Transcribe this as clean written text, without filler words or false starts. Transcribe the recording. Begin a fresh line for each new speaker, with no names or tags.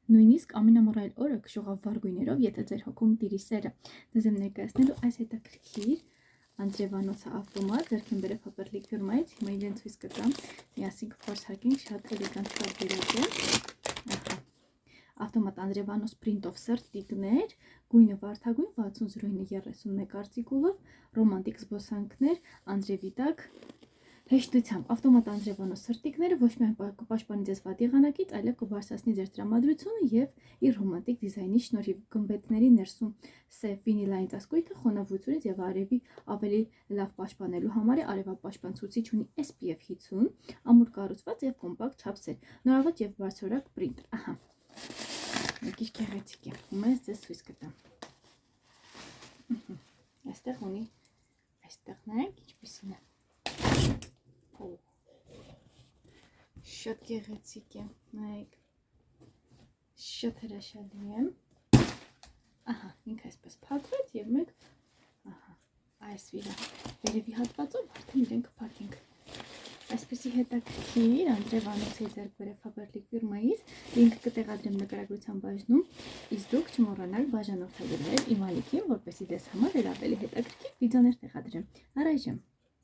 նույնիսկ ամենամռայլ օրը կշողավ վառ գույներով, եթե ձեր հոգում տիրի սերը։ Ձեզ եմ ներկայացնելու այս հետաքրքիր անձրևանոցը ավտոմատ, ձեռքին բերել Faberlic ֆիրմայից, հիմա իրեն ցույց կտամ, միասին կփորձարկենք, շատ էլեգանտ, շատ գերեզ է։ Ավտոմատ անձրևանոց պրինտով սրտիկներ, գույնը վարդագույն 600931 արտիկուլով, ռոմանտիկ զբոսանքներ, անձրևի տակ հեշտությամբ ավտոմատ անձրևանոց սրտիկները ոչ միայն կպաշտպանի ձեզ վատ եղանակից, այլև կբարձրացնի ձեր տրամադրությունը եւ իր ռոմանտիկ դիզայնի շնորհիվ գմբեթների ներսում սև վինիլային ծածկույթը խոնավությունից եւ արևի ավելի լավ պաշտպանելու համար է արևապաշտպանցուցիչ ունի SPF 50, ամուր կառուցված եւ կոմպակտ չափսեր, նորավաճ եւ բարձրորակ պրինտ։ Ահա։ Մի քիչ գեղեցիկ է։ Հիմա ես ձեզ ցույց կտամ։ Այստեղ ունի, այստեղ նայեք ինչպիսին է։ Շատ գեղեցիկ է, նայեք, շատ հրաշալի է, ահա, ինքը այսպես փակվեց և մեկ, ահա, այս վերևի հատվածով արդեն իրեն կփակենք, այսպեսի հետաքրքիր անձրևանոց է ձեռք բերել Faberlic ֆիրմայից, լինքը կտեղադրեմ նկարագրության բաժնում, իսկ դուք չմոռանաք բաժանորդագրել իմ ալիքին, որպեսզի ձեզ համար էլ ավելի հետաքրքիր վիդեոներ տեղադրեմ, առայժմ